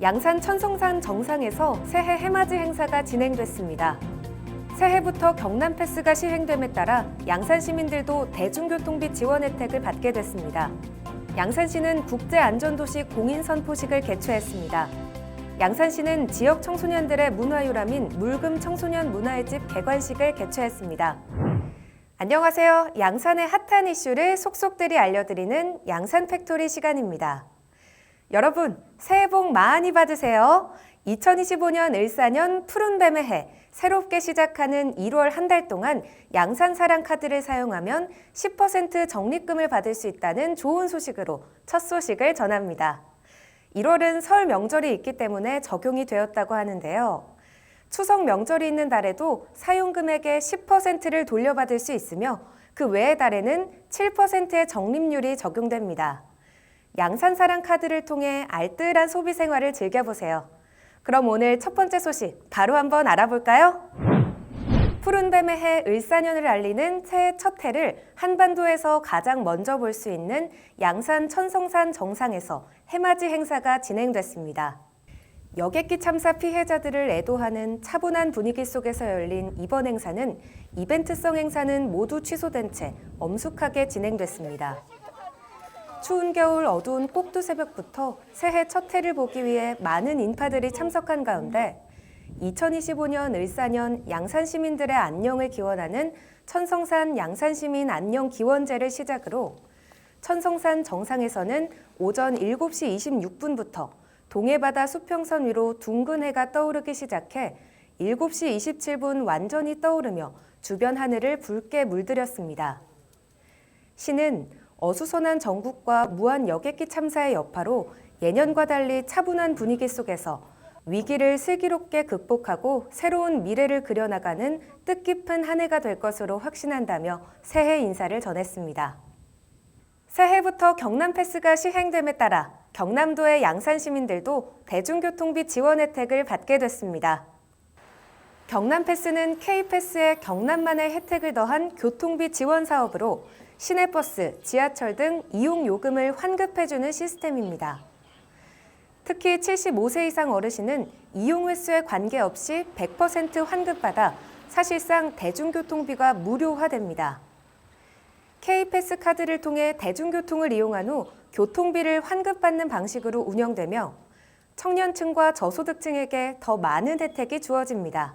양산 천성산 정상에서 새해 해맞이 행사가 진행됐습니다. 새해부터 경남패스가 시행됨에 따라 양산 시민들도 대중교통비 지원 혜택을 받게 됐습니다. 양산시는 국제안전도시 공인선포식을 개최했습니다. 양산시는 지역 청소년들의 문화유람인 물금 청소년 문화의 집 개관식을 개최했습니다. 안녕하세요. 양산의 핫한 이슈를 속속들이 알려드리는 양산 팩토리 시간입니다. 여러분, 새해 복 많이 받으세요. 2025년 을사년 푸른뱀의 해, 새롭게 시작하는 1월 한 달 동안 양산 사랑 카드를 사용하면 10% 적립금을 받을 수 있다는 좋은 소식으로 첫 소식을 전합니다. 1월은 설 명절이 있기 때문에 적용이 되었다고 하는데요. 추석 명절이 있는 달에도 사용 금액의 10%를 돌려받을 수 있으며 그 외의 달에는 7%의 적립률이 적용됩니다. 양산 사랑 카드를 통해 알뜰한 소비 생활을 즐겨보세요. 그럼 오늘 첫 번째 소식 바로 한번 알아볼까요? 푸른뱀의 해 을사년을 알리는 새해 첫 해를 한반도에서 가장 먼저 볼 수 있는 양산 천성산 정상에서 해맞이 행사가 진행됐습니다. 여객기 참사 피해자들을 애도하는 차분한 분위기 속에서 열린 이번 행사는 이벤트성 행사는 모두 취소된 채 엄숙하게 진행됐습니다. 추운 겨울 어두운 꼭두 새벽부터 새해 첫 해를 보기 위해 많은 인파들이 참석한 가운데 2025년 을사년 양산 시민들의 안녕을 기원하는 천성산 양산시민 안녕 기원제를 시작으로 천성산 정상에서는 오전 7시 26분부터 동해바다 수평선 위로 둥근 해가 떠오르기 시작해 7시 27분 완전히 떠오르며 주변 하늘을 붉게 물들였습니다. 시는 어수선한 전국과 무한 여객기 참사의 여파로 예년과 달리 차분한 분위기 속에서 위기를 슬기롭게 극복하고 새로운 미래를 그려나가는 뜻깊은 한 해가 될 것으로 확신한다며 새해 인사를 전했습니다. 새해부터 경남패스가 시행됨에 따라 경남도의 양산 시민들도 대중교통비 지원 혜택을 받게 됐습니다. 경남패스는 K패스에 경남만의 혜택을 더한 교통비 지원 사업으로 시내버스, 지하철 등 이용 요금을 환급해주는 시스템입니다. 특히 75세 이상 어르신은 이용 횟수에 관계없이 100% 환급받아 사실상 대중교통비가 무료화됩니다. K패스 카드를 통해 대중교통을 이용한 후 교통비를 환급받는 방식으로 운영되며 청년층과 저소득층에게 더 많은 혜택이 주어집니다.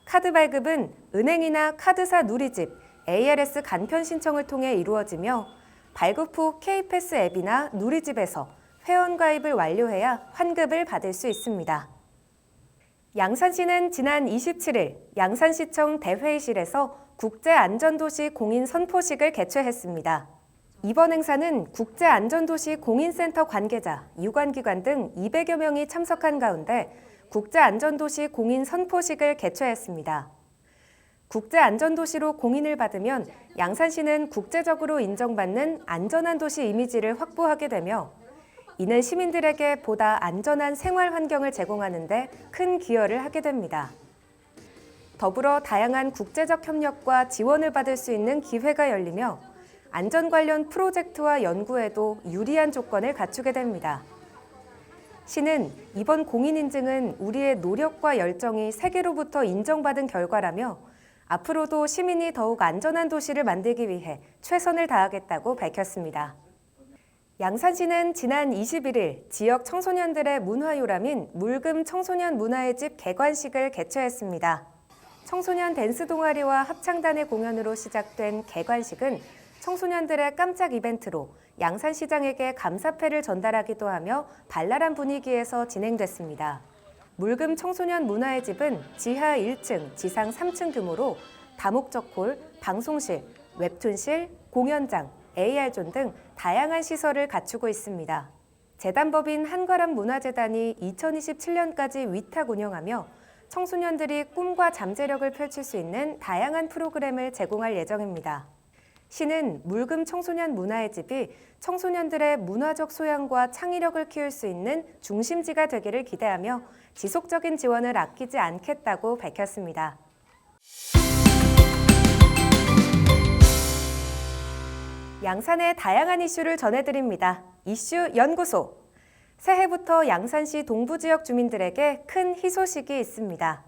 카드 발급은 은행이나 카드사 누리집, ARS 간편 신청을 통해 이루어지며 발급 후 K패스 앱이나 누리집에서 회원 가입을 완료해야 환급을 받을 수 있습니다. 양산시는 지난 27일 양산시청 대회의실에서 국제안전도시 공인선포식을 개최했습니다. 이번 행사는 국제안전도시 공인센터 관계자, 유관기관 등 200여 명이 참석한 가운데 국제안전도시 공인선포식을 개최했습니다. 국제안전도시로 공인을 받으면 양산시는 국제적으로 인정받는 안전한 도시 이미지를 확보하게 되며 이는 시민들에게 보다 안전한 생활 환경을 제공하는 데 큰 기여를 하게 됩니다. 더불어 다양한 국제적 협력과 지원을 받을 수 있는 기회가 열리며 안전 관련 프로젝트와 연구에도 유리한 조건을 갖추게 됩니다. 시는 이번 공인인증은 우리의 노력과 열정이 세계로부터 인정받은 결과라며 앞으로도 시민이 더욱 안전한 도시를 만들기 위해 최선을 다하겠다고 밝혔습니다. 양산시는 지난 21일 지역 청소년들의 문화유람인 물금 청소년 문화의 집 개관식을 개최했습니다. 청소년 댄스 동아리와 합창단의 공연으로 시작된 개관식은 청소년들의 깜짝 이벤트로 양산시장에게 감사패를 전달하기도 하며 발랄한 분위기에서 진행됐습니다. 물금 청소년 문화의 집은 지하 1층, 지상 3층 규모로 다목적 홀, 방송실, 웹툰실, 공연장, AR존 등 다양한 시설을 갖추고 있습니다. 재단법인 한과람 문화재단이 2027년까지 위탁 운영하며 청소년들이 꿈과 잠재력을 펼칠 수 있는 다양한 프로그램을 제공할 예정입니다. 시는 물금 청소년 문화의 집이 청소년들의 문화적 소양과 창의력을 키울 수 있는 중심지가 되기를 기대하며 지속적인 지원을 아끼지 않겠다고 밝혔습니다. 양산의 다양한 이슈를 전해드립니다. 이슈 연구소. 새해부터 양산시 동부 지역 주민들에게 큰 희소식이 있습니다.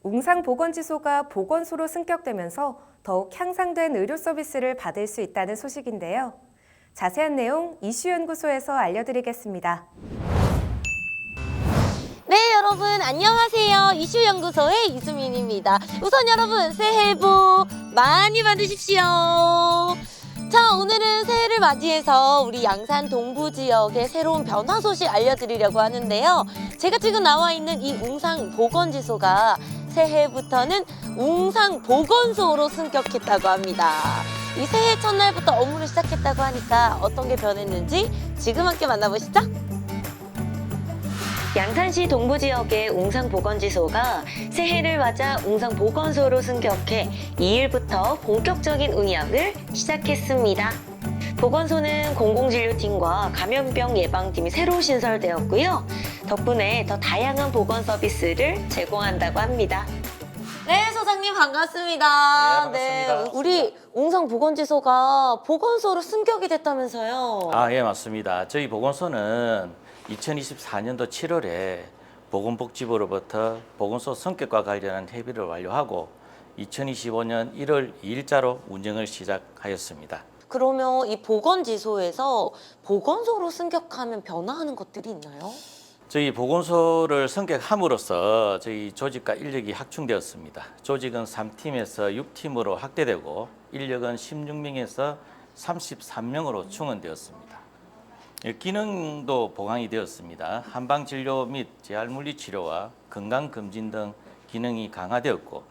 웅상 보건지소가 보건소로 승격되면서 더욱 향상된 의료 서비스를 받을 수 있다는 소식인데요. 자세한 내용 이슈연구소에서 알려드리겠습니다. 네, 여러분 안녕하세요. 이슈연구소의 이수민입니다. 우선 여러분 새해 복 많이 받으십시오. 자, 오늘은 새해를 맞이해서 우리 양산 동부 지역의 새로운 변화 소식 알려드리려고 하는데요. 제가 지금 나와 있는 이 웅상 보건지소가 새해부터는 웅상 보건소로 승격했다고 합니다. 이 새해 첫날부터 업무를 시작했다고 하니까 어떤 게 변했는지 지금 함께 만나보시죠. 양산시 동부 지역의 웅상보건지소가 새해를 맞아 웅상보건소로 승격해 2일부터 본격적인 운영을 시작했습니다. 보건소는 공공진료팀과 감염병 예방팀이 새로 신설되었고요. 덕분에 더 다양한 보건 서비스를 제공한다고 합니다. 네, 소장님 반갑습니다. 네, 반갑습니다. 우리 웅상보건지소가 보건소로 승격이 됐다면서요? 예, 맞습니다. 저희 보건소는 2024년도 7월에 보건복지부로부터 보건소 성격과 관련한 협의를 완료하고 2025년 1월 2일자로 운영을 시작하였습니다. 그러면 이 보건지소에서 보건소로 승격하면 변화하는 것들이 있나요? 저희 보건소를 성격함으로써 저희 조직과 인력이 확충되었습니다. 조직은 3팀에서 6팀으로 확대되고 인력은 16명에서 33명으로 충원되었습니다. 기능도 보강이 되었습니다. 한방진료 및 재활물리치료와 건강검진 등 기능이 강화되었고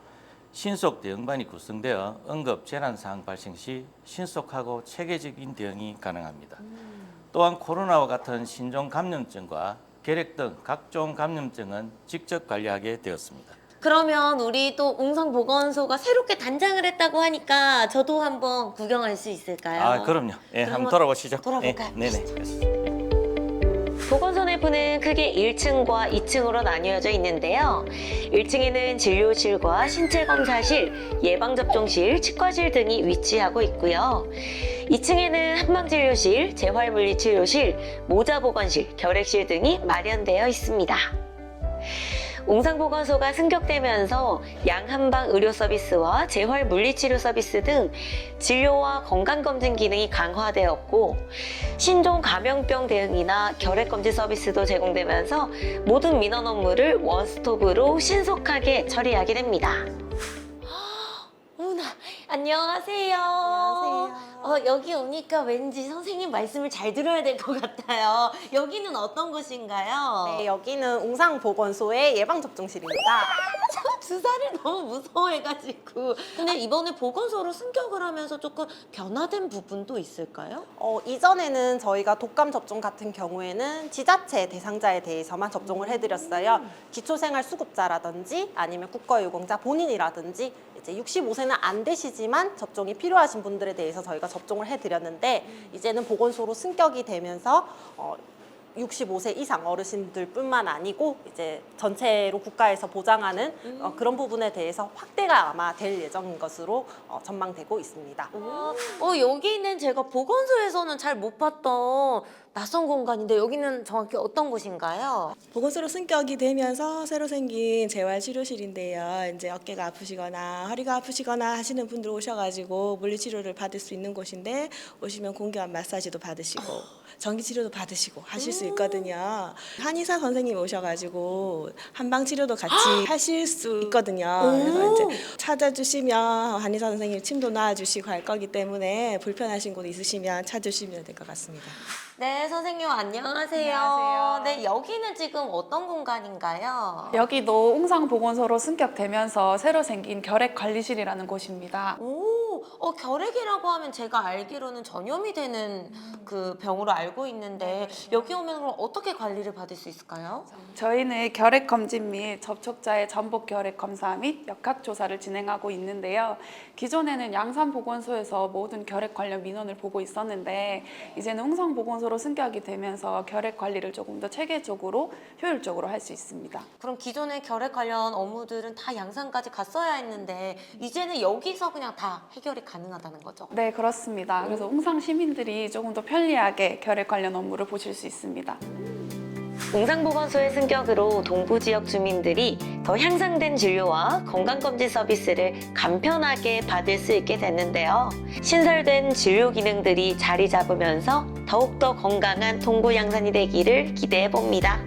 신속 대응반이 구성되어 응급 재난사항 발생 시 신속하고 체계적인 대응이 가능합니다. 또한 코로나와 같은 신종 감염증과 결핵 등 각종 감염증은 직접 관리하게 되었습니다. 그러면 우리 또 웅상보건소가 새롭게 단장을 했다고 하니까 저도 한번 구경할 수 있을까요? 그럼요. 예, 그러면 한번 돌아보시죠. 돌아볼까요? 네네. 보건소 내부는 크게 1층과 2층으로 나뉘어져 있는데요. 1층에는 진료실과 신체검사실, 예방접종실, 치과실 등이 위치하고 있고요. 2층에는 한방진료실, 재활물리치료실, 모자보건실, 결핵실 등이 마련되어 있습니다. 웅상보건소가 승격되면서 양한방 의료 서비스와 재활 물리치료 서비스 등 진료와 건강검진 기능이 강화되었고 신종 감염병 대응이나 결핵검진 서비스도 제공되면서 모든 민원 업무를 원스톱으로 신속하게 처리하게 됩니다. 어머나, 안녕하세요. 안녕하세요. 여기 오니까 왠지 선생님 말씀을 잘 들어야 될 것 같아요. 여기는 어떤 곳인가요? 네, 여기는 웅상보건소의 예방접종실입니다. 주사를 너무 무서워해가지고. 근데 이번에 보건소로 승격을 하면서 조금 변화된 부분도 있을까요? 이전에는 저희가 독감 접종 같은 경우에는 지자체 대상자에 대해서만 접종을 해드렸어요. 기초생활수급자라든지 아니면 국가유공자 본인이라든지 이제 65세는 안 되시지만 접종이 필요하신 분들에 대해서 저희가 접종을 해드렸는데 이제는 보건소로 승격이 되면서 65세 이상 어르신들뿐만 아니고 이제 전체로 국가에서 보장하는 그런 부분에 대해서 확대가 아마 될 예정인 것으로 전망되고 있습니다. 여기는 제가 보건소에서는 잘 못 봤던 낯선 공간인데 여기는 정확히 어떤 곳인가요? 보건소로 승격이 되면서 새로 생긴 재활치료실인데요. 이제 어깨가 아프시거나 허리가 아프시거나 하시는 분들 오셔가지고 물리치료를 받을 수 있는 곳인데 오시면 공기압 마사지도 받으시고 전기치료도 받으시고 하실 수 있거든요. 한의사 선생님 오셔가지고 한방치료도 같이 하실 수 있거든요. 그래서 이제 찾아주시면 한의사 선생님 침도 놔주시고 할 거기 때문에 불편하신 곳 있으시면 찾으시면 될 것 같습니다. 네, 선생님 안녕하세요. 안녕하세요. 네, 여기는 지금 어떤 공간인가요? 여기도 웅상보건소로 승격되면서 새로 생긴 결핵관리실이라는 곳입니다. 결핵이라고 하면 제가 알기로는 전염이 되는 그 병으로 알고 있는데 여기 오면 그럼 어떻게 관리를 받을 수 있을까요? 저희는 결핵 검진 및 접촉자의 전복 결핵 검사 및 역학 조사를 진행하고 있는데요. 기존에는 양산보건소에서 모든 결핵 관련 민원을 보고 있었는데 이제는 웅상보건소로 승격이 되면서 결핵 관리를 조금 더 체계적으로 효율적으로 할 수 있습니다. 그럼 기존의 결핵 관련 업무들은 다 양산까지 갔어야 했는데 이제는 여기서 그냥 다 해결이 가능하다는 거죠? 네, 그렇습니다. 그래서 웅상 시민들이 조금 더 편리하게 결핵 관련 업무를 보실 수 있습니다. 웅상보건소의 승격으로 동부 지역 주민들이 더 향상된 진료와 건강검진 서비스를 간편하게 받을 수 있게 됐는데요. 신설된 진료 기능들이 자리 잡으면서 더욱더 건강한 동부 양산이 되기를 기대해 봅니다.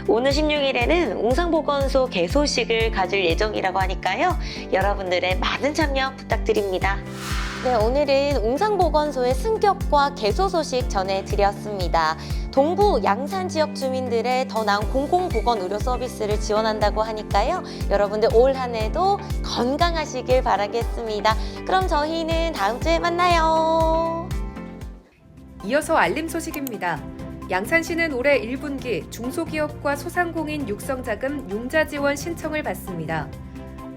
오늘 16일에는 웅상보건소 개소식을 가질 예정이라고 하니까요. 여러분들의 많은 참여 부탁드립니다. 네, 오늘은 웅상보건소의 승격과 개소 소식 전해드렸습니다. 동부 양산 지역 주민들의 더 나은 공공보건 의료 서비스를 지원한다고 하니까요. 여러분들 올 한 해도 건강하시길 바라겠습니다. 그럼 저희는 다음 주에 만나요. 이어서 알림 소식입니다. 양산시는 올해 1분기 중소기업과 소상공인 육성자금 융자 지원 신청을 받습니다.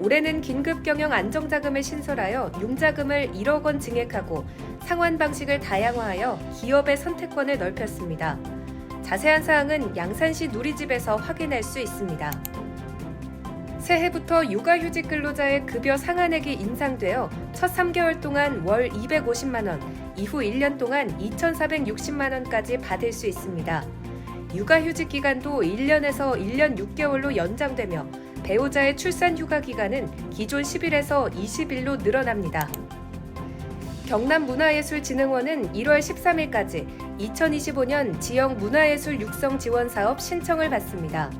올해는 긴급경영 안정자금을 신설하여 융자금을 1억 원 증액하고 상환 방식을 다양화하여 기업의 선택권을 넓혔습니다. 자세한 사항은 양산시 누리집에서 확인할 수 있습니다. 새해부터 육아휴직 근로자의 급여 상한액이 인상되어 첫 3개월 동안 월 250만 원, 이후 1년 동안 2,460만 원까지 받을 수 있습니다. 육아휴직 기간도 1년에서 1년 6개월로 연장되며 배우자의 출산 휴가 기간은 기존 10일에서 20일로 늘어납니다. 경남문화예술진흥원은 1월 13일까지 2025년 지역 문화예술 육성 지원 사업 신청을 받습니다.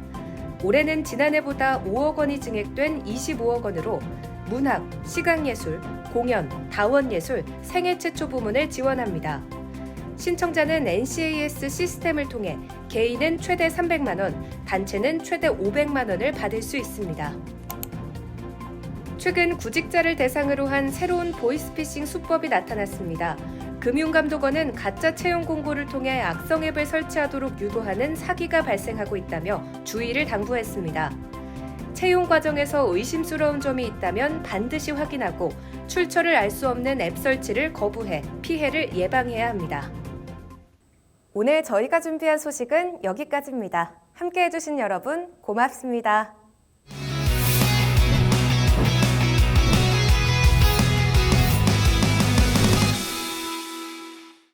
올해는 지난해보다 5억 원이 증액된 25억 원으로 문학, 시각예술, 공연, 다원예술, 생애 최초 부문을 지원합니다. 신청자는 NCAS 시스템을 통해 개인은 최대 300만 원, 단체는 최대 500만 원을 받을 수 있습니다. 최근 구직자를 대상으로 한 새로운 보이스피싱 수법이 나타났습니다. 금융감독원은 가짜 채용 공고를 통해 악성 앱을 설치하도록 유도하는 사기가 발생하고 있다며 주의를 당부했습니다. 채용 과정에서 의심스러운 점이 있다면 반드시 확인하고 출처를 알 수 없는 앱 설치를 거부해 피해를 예방해야 합니다. 오늘 저희가 준비한 소식은 여기까지입니다. 함께해 주신 여러분 고맙습니다.